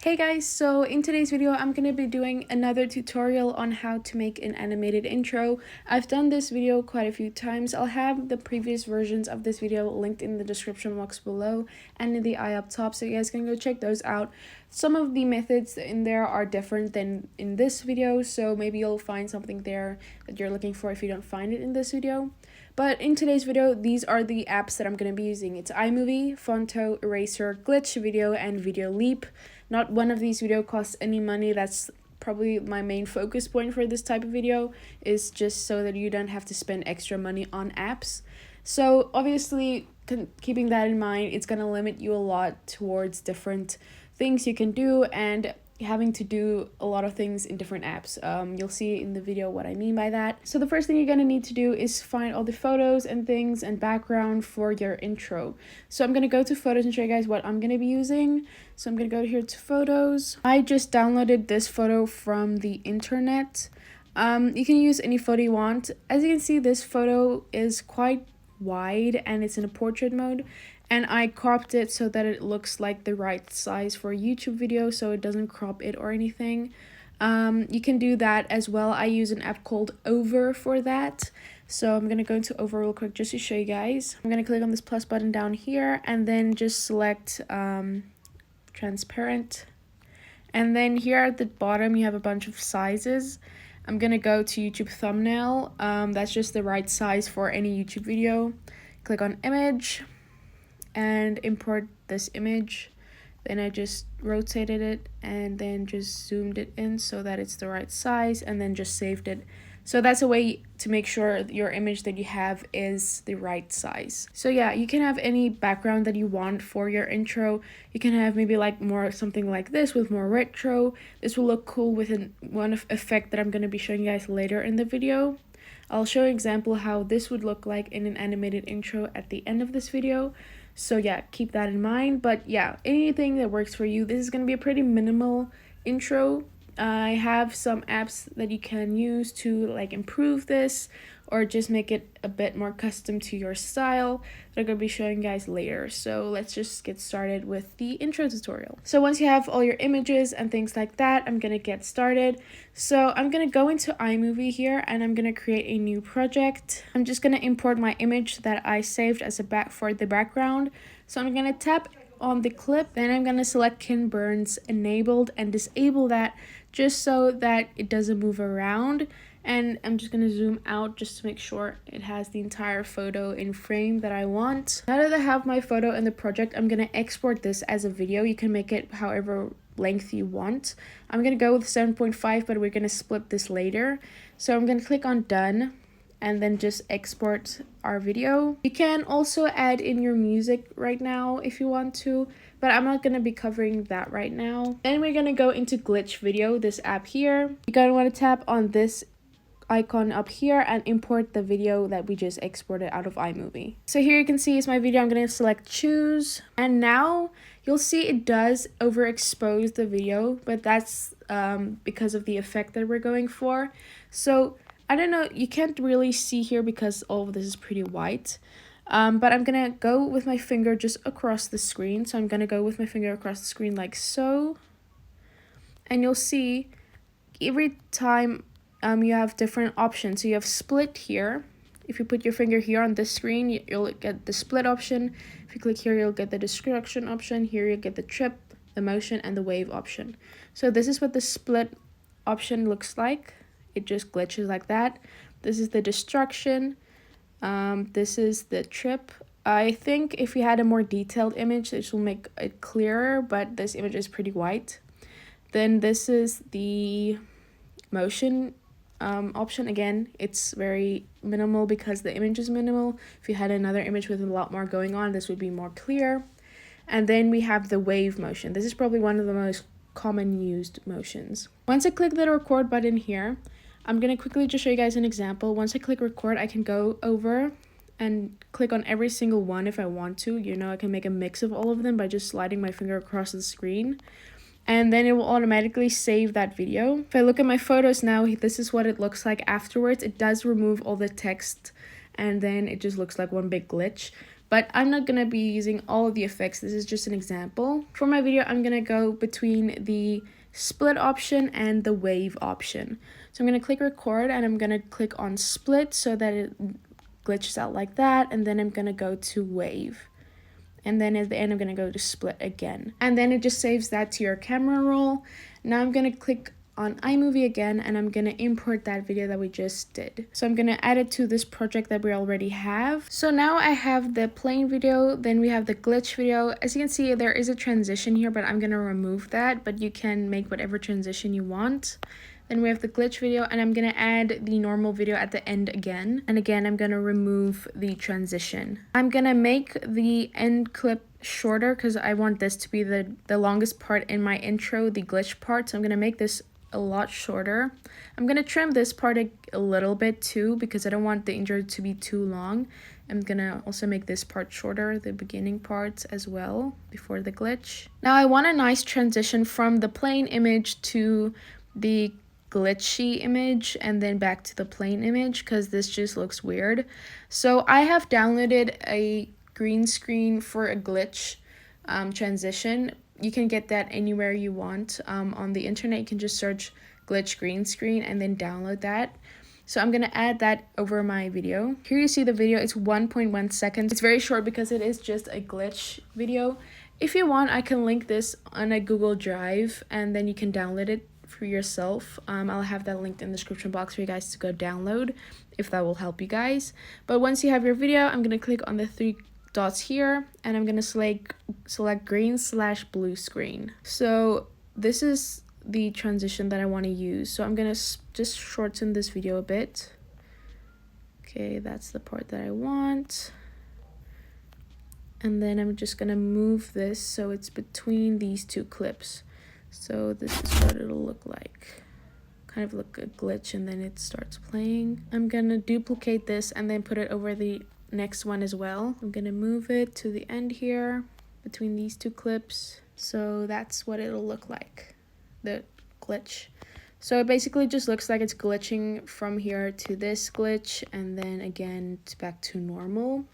Hey guys, so in today's video I'm going to be doing another tutorial on how to make an animated intro. I've done this video quite a few times. I'll have the previous versions of this video linked in the description box below and in the eye up top, so you guys can go check those out. Some of the methods in there are different than in this video, so maybe you'll find something there that you're looking for if you don't find it in this video. But in today's video, these are the apps that I'm going to be using. It's iMovie, Fonto, Eraser, Glitch Video, and Video Leap. Not one of these videos costs any money. That's probably my main focus point for this type of video, is just so that you don't have to spend extra money on apps. So obviously, keeping that in mind, it's going to limit you a lot towards different things you can do and having to do a lot of things in different apps. You'll see in the video what I mean by that. So the first thing you're going to need to do is find all the photos and things and background for your intro. So I'm going to go to photos and show you guys what I'm going to be using. So I'm going to go here to photos. I just downloaded this photo from the internet. You can use any photo you want. As you can see, this photo is quite wide and it's in a portrait mode, and I cropped it so that it looks like the right size for a YouTube video, so it doesn't crop it or anything. You can do that as well. I use an app called Over for that. So I'm gonna go into Over real quick just to show you guys. I'm gonna click on this plus button down here and then just select transparent, and then here at the bottom you have a bunch of sizes. I'm gonna go to YouTube thumbnail. That's just the right size for any YouTube video. Click on image and import this image. Then I just rotated it and then just zoomed it in so that it's the right size, and then just saved it. So that's a way to make sure your image that you have is the right size. So yeah, you can have any background that you want for your intro. You can have maybe like more something like this with more retro. This will look cool with one effect that I'm going to be showing you guys later in the video. I'll show an example how this would look like in an animated intro at the end of this video. So yeah, keep that in mind. But yeah, anything that works for you. This is going to be a pretty minimal intro. I have some apps that you can use to like improve this or just make it a bit more custom to your style that I'm going to be showing you guys later. So let's just get started with the intro tutorial. So once you have all your images and things like that, I'm going to get started. So I'm going to go into iMovie here and I'm going to create a new project. I'm just going to import my image that I saved as a for the background. So I'm going to tap on the clip, then I'm going to select Ken Burns enabled and disable that just so that it doesn't move around. And I'm just going to zoom out just to make sure it has the entire photo in frame that I want. Now that I have my photo in the project, I'm going to export this as a video. You can make it however length you want. I'm going to go with 7.5, but we're going to split this later. So I'm going to click on done and then just export our video. You can also add in your music right now if you want to, but I'm not going to be covering that right now. Then we're going to go into Glitch Video, this app here. You're going to want to tap on this icon up here and import the video that we just exported out of iMovie. So here you can see is my video. I'm going to select choose, and now you'll see it does overexpose the video, but that's because of the effect that we're going for. So I don't know, you can't really see here because all of this is pretty white. But I'm gonna go with my finger just across the screen. So I'm gonna go with my finger across the screen like so. And you'll see every time you have different options. So you have split here. If you put your finger here on this screen, you'll get the split option. If you click here, you'll get the destruction option. Here you'll get the trip, the motion, and the wave option. So this is what the split option looks like. It just glitches like that. This is the destruction. This is the trip. I think if we had a more detailed image, this will make it clearer, but this image is pretty white. Then this is the motion option. Again, it's very minimal because the image is minimal. If you had another image with a lot more going on, this would be more clear. And then we have the wave motion. This is probably one of the most common used motions. Once I click the record button here, I'm going to quickly just show you guys an example. Once I click record, I can go over and click on every single one if I want to. You know, I can make a mix of all of them by just sliding my finger across the screen. And then it will automatically save that video. If I look at my photos now, this is what it looks like afterwards. It does remove all the text and then it just looks like one big glitch. but I'm not gonna be using all of the effects. This is just an example. For my video, I'm gonna go between the split option and the wave option. So I'm gonna click record and I'm gonna click on split so that it glitches out like that, and then I'm gonna go to wave. And then at the end, I'm gonna go to split again. And then it just saves that to your camera roll. Now I'm gonna click on iMovie again, and I'm gonna import that video that we just did. So I'm gonna add it to this project that we already have. So now I have the plain video, then we have the glitch video. As you can see, there is a transition here, but I'm gonna remove that, but you can make whatever transition you want. Then we have the glitch video, and I'm gonna add the normal video at the end again. And again, I'm gonna remove the transition. I'm gonna make the end clip shorter because I want this to be the longest part in my intro, the glitch part. So I'm gonna make this a lot shorter. I'm gonna trim this part a little bit too because I don't want the intro to be too long. I'm gonna also make this part shorter, the beginning parts as well, before the glitch. Now I want a nice transition from the plain image to the glitchy image and then back to the plain image because this just looks weird. So I have downloaded a green screen for a glitch transition. You can get that anywhere you want on the internet. You can just search glitch green screen and then download that. So I'm gonna add that over my video. Here you see the video, it's 1.1 seconds. It's very short because it is just a glitch video. If you want, I can link this on a Google Drive and then you can download it for yourself. I'll have that linked in the description box for you guys to go download if that will help you guys. But once you have your video, I'm gonna click on the three dots here and I'm gonna select green/blue screen. So this is the transition that I want to use. So I'm gonna just shorten this video a bit. Okay, that's the part that I want. And then I'm just gonna move this so it's between these two clips. So this is what it'll look like. Kind of look a glitch and then it starts playing. I'm gonna duplicate this and then put it over the next one as well. I'm gonna move it to the end here between these two clips. So that's what it'll look like, the glitch. So it basically just looks like it's glitching from here to this glitch and then again back to normal.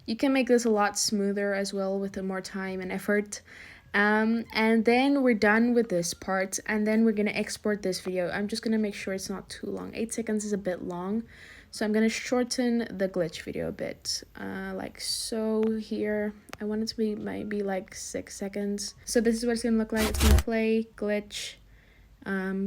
You can make this a lot smoother as well with more time and effort. And then we're done with this part and then we're gonna export this video. I'm just gonna make sure it's not too long. 8 seconds is a bit long, so I'm gonna shorten the glitch video a bit, like so. Here I want it to be maybe like 6 seconds. So this is what it's gonna look like. It's gonna play, glitch,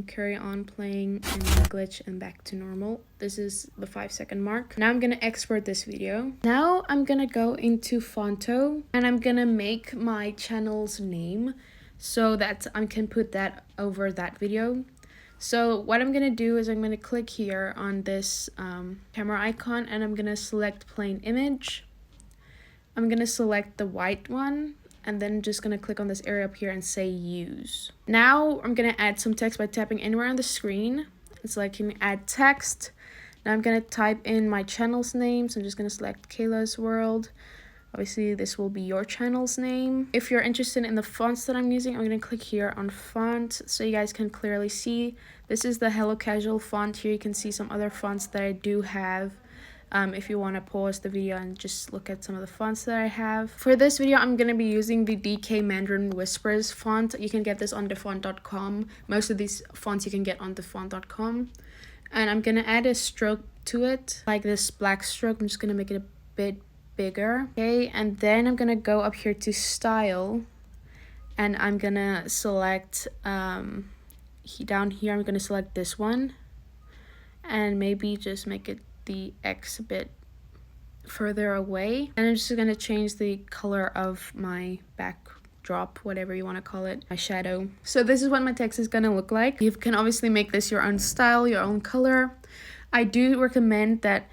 carry on playing, and glitch, and back to normal. This is the 5-second mark. Now I'm gonna export this video. Now I'm gonna go into Fonto and I'm gonna make my channel's name so that I can put that over that video. So what I'm gonna do is I'm gonna click here on this camera icon and I'm gonna select plain image. I'm gonna select the white one and then just gonna click on this area up here and say use. Now I'm gonna add some text by tapping anywhere on the screen. It's like you can add text. Now I'm gonna type in my channel's name. So I'm just gonna select Kayla's World. Obviously this will be your channel's name. If you're interested in the fonts that I'm using, I'm gonna click here on font so you guys can clearly see. This is the Hello Casual font. Here you can see some other fonts that I do have. If you want to pause the video and just look at some of the fonts that I have. For this video, I'm going to be using the DK Mandarin Whispers font. You can get this on defont.com. Most of these fonts you can get on defont.com. And I'm going to add a stroke to it, like this black stroke. I'm just going to make it a bit bigger. Okay, and then I'm going to go up here to style. And I'm going to select, down here, I'm going to select this one. And maybe just make it the X a bit further away, and I'm just gonna change the color of my backdrop, whatever you want to call it, my shadow. So this is what my text is gonna look like. You can obviously make this your own style, your own color. I do recommend that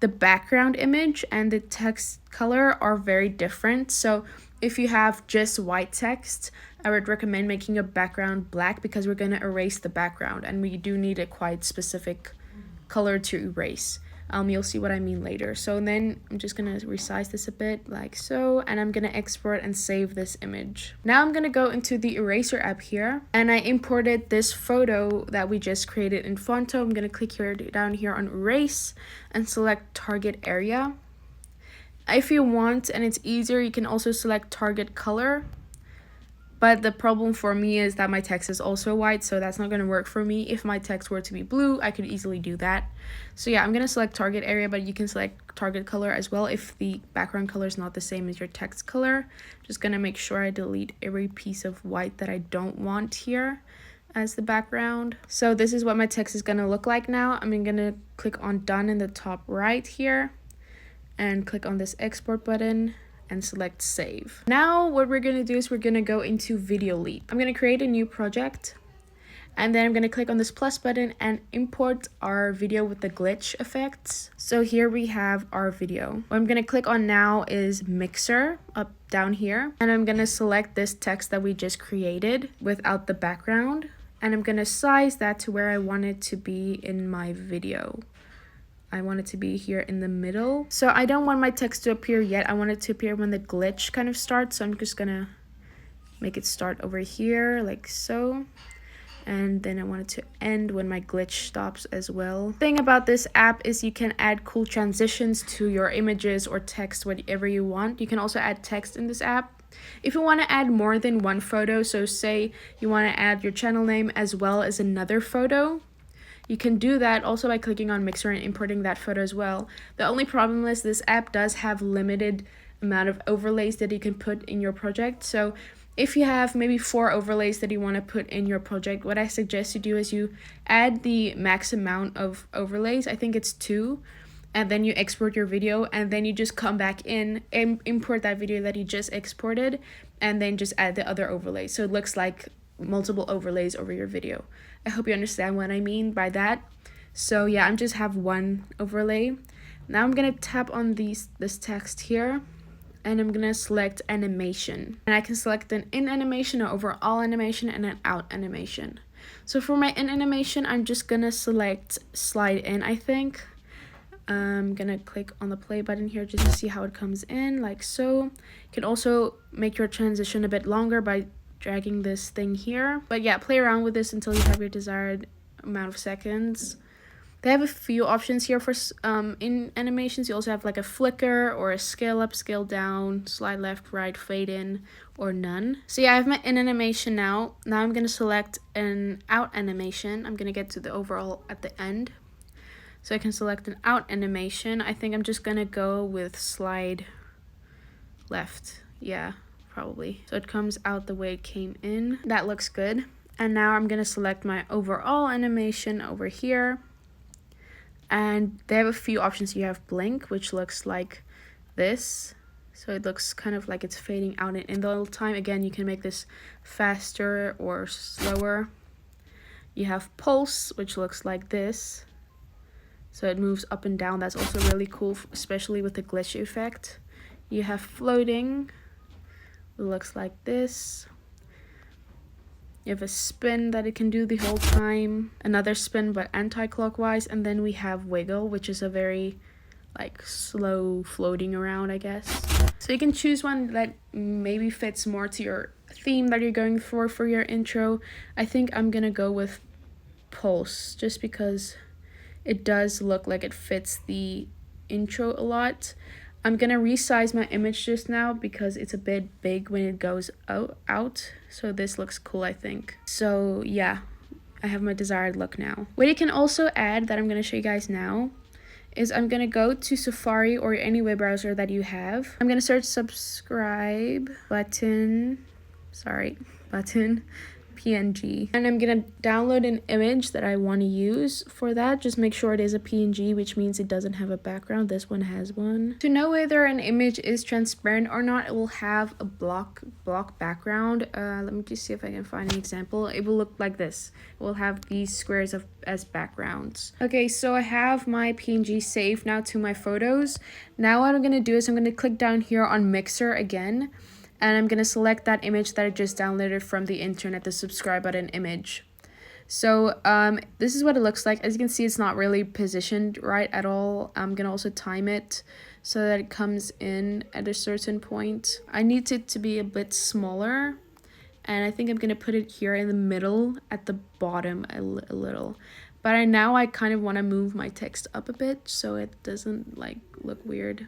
the background image and the text color are very different. So if you have just white text, I would recommend making a background black because we're gonna erase the background and we do need a quite specific color to erase. You'll see what I mean later. So then I'm just gonna resize this a bit like so, and I'm gonna export and save this image. Now I'm gonna go into the eraser app here, and I imported this photo that we just created in Fonto. I'm gonna click here down here on erase and select target area. If you want and it's easier, you can also select target color. But the problem for me is that my text is also white, so that's not going to work for me. If my text were to be blue, I could easily do that. So yeah, I'm going to select target area, but you can select target color as well if the background color is not the same as your text color. Just going to make sure I delete every piece of white that I don't want here as the background. So this is what my text is going to look like now. I'm going to click on done in the top right here and click on this export button and select save. Now what we're going to do is we're going to go into Video Leap. I'm going to create a new project, and then I'm going to click on this plus button and import our video with the glitch effects. So here we have our video. What I'm going to click on now is mixer up down here, and I'm going to select this text that we just created without the background, and I'm going to size that to where I want it to be in my video. I want it to be here in the middle. So I don't want my text to appear yet. I want it to appear when the glitch kind of starts. So I'm just gonna make it start over here like so. And then I want it to end when my glitch stops as well. The thing about this app is you can add cool transitions to your images or text, whatever you want. You can also add text in this app. If you want to add more than one photo, so say you want to add your channel name as well as another photo, you can do that also by clicking on mixer and importing that photo as well. The only problem is this app does have limited amount of overlays that you can put in your project. So if you have maybe 4 overlays that you want to put in your project, what I suggest you do is you add the max amount of overlays. I think it's 2. And then you export your video, and then you just come back in and import that video that you just exported, and then just add the other overlays. So it looks like multiple overlays over your video. I hope you understand what I mean by that. So yeah, I'm just have one overlay. Now I'm gonna tap on this text here, and I'm gonna select animation, and I can select an in animation, an overall animation, and an out animation. So for my in animation, I'm just gonna select slide in. I think I'm gonna click on the play button here just to see how it comes in, like so. You can also make your transition a bit longer by dragging this thing here. But yeah, play around with this until you have your desired amount of seconds. They have a few options here for in animations. You also have like a flicker or a scale up, scale down, slide left, right, fade in, or none. So yeah, I have my in animation now. Now I'm gonna select an out animation. I'm gonna get to the overall at the end. So I can select an out animation. I think I'm just gonna go with slide left. Yeah, probably. So it comes out the way it came in. That looks good. And now I'm gonna select my overall animation over here. And they have a few options. You have blink, which looks like this. So it looks kind of like it's fading out in the little time. Again, you can make this faster or slower. You have pulse, which looks like this. So it moves up and down. That's also really cool, especially with the glitch effect. You have floating. It looks like this. You have a spin that it can do the whole time. Another spin, but anti-clockwise. And then we have wiggle, which is a very like slow floating around, I guess. So you can choose one that maybe fits more to your theme that you're going for your intro. I think I'm gonna go with pulse, just because it does look like it fits the intro a lot. I'm gonna resize my image just now because it's a bit big when it goes out. So this looks cool, I think. So yeah, I have my desired look now. What you can also add that I'm gonna show you guys now is I'm gonna go to Safari or any web browser that you have. I'm gonna search subscribe button PNG, and I'm gonna download an image that I want to use. For that, just make sure it is a PNG, which means it doesn't have a background. This one has one. To know whether an image is transparent or not, it will have a block background. Let me just see if I can find an example. It will look like this. It will have these squares as backgrounds. Okay, so I have my PNG saved now to my photos. Now what I'm gonna do is I'm gonna click down here on Mixer again, and I'm going to select that image that I just downloaded from the internet, the subscribe button image. So this is what it looks like. As you can see, it's not really positioned right at all. I'm going to also time it so that it comes in at a certain point. I need it to be a bit smaller, and I think I'm going to put it here in the middle at the bottom a little. But now I kind of want to move my text up a bit so it doesn't like look weird.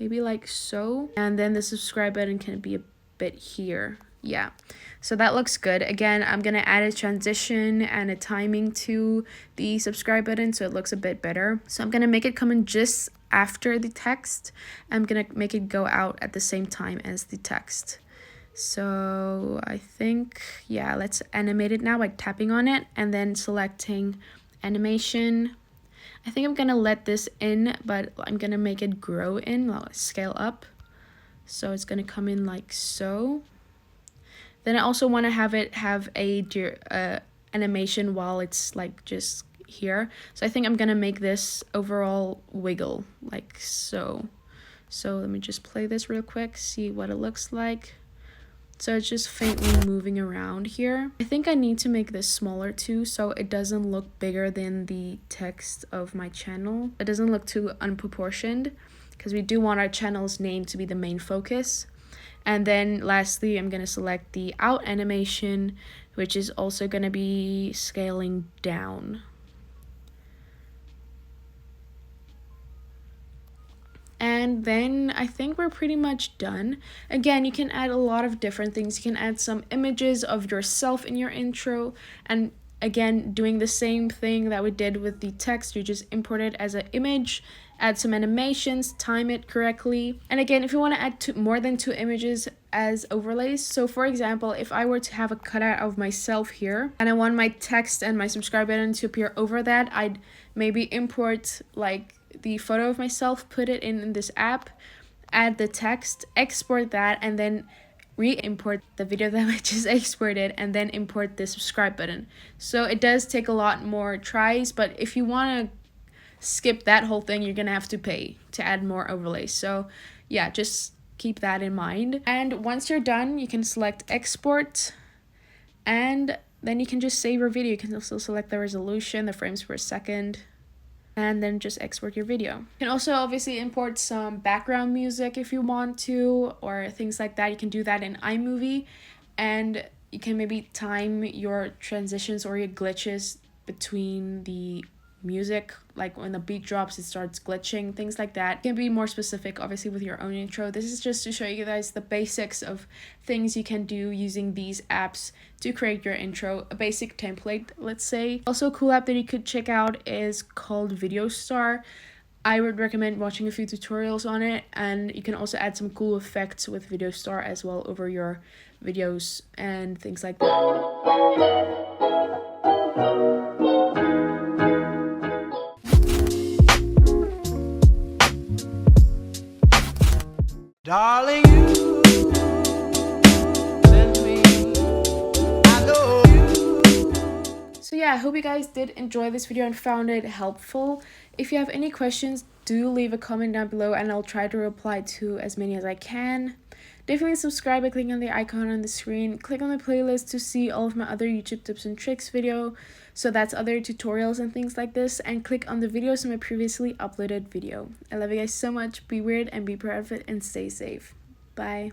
maybe like so. And then the subscribe button can be a bit here. Yeah, so that looks good. Again, I'm gonna add a transition and a timing to the subscribe button so it looks a bit better. So I'm gonna make it come in just after the text. I'm gonna make it go out at the same time as the text. So I think, yeah, let's animate it now by tapping on it and then selecting animation. I think I'm gonna let this in, but I'm gonna make it grow in, scale up. So it's gonna come in like so. Then I also want to have it have a animation while it's like just here. So I think I'm gonna make this overall wiggle like so. So let me just play this real quick, see what it looks like. So it's just faintly moving around here. I think I need to make this smaller too, so it doesn't look bigger than the text of my channel. It doesn't look too unproportioned because we do want our channel's name to be the main focus. And then lastly, I'm going to select the out animation, which is also going to be scaling down. And then I think we're pretty much done. Again, you can add a lot of different things. You can add some images of yourself in your intro. And again, doing the same thing that we did with the text, you just import it as an image, add some animations, time it correctly. And again, if you want to add more than 2 images as overlays, so for example, if I were to have a cutout of myself here and I want my text and my subscribe button to appear over that, I'd maybe import like the photo of myself, put it in this app, add the text, export that, and then re-import the video that I just exported, and then import the subscribe button. So it does take a lot more tries, but if you want to skip that whole thing, you're gonna have to pay to add more overlays. So yeah, just keep that in mind. And once you're done, you can select export, and then you can just save your video. You can also select the resolution, the frames per second, and then just export your video. You can also obviously import some background music if you want to, or things like that. You can do that in iMovie, and you can maybe time your transitions or your glitches between the music, like when the beat drops it starts glitching, things like that. You can be more specific obviously with your own intro. This is just to show you guys the basics of things you can do using these apps to create your intro, a basic template, let's say. Also, a cool app that you could check out is called Video Star. I would recommend watching a few tutorials on it, and you can also add some cool effects with Video Star as well over your videos and things like that. Darling, you send me, I know you. So yeah, I hope you guys did enjoy this video and found it helpful. If you have any questions, do leave a comment down below and I'll try to reply to as many as I can. Definitely subscribe by clicking on the icon on the screen. Click on the playlist to see all of my other YouTube tips and tricks video. So that's other tutorials and things like this. And click on the videos in my previously uploaded video. I love you guys so much. Be weird and be proud of it and stay safe. Bye.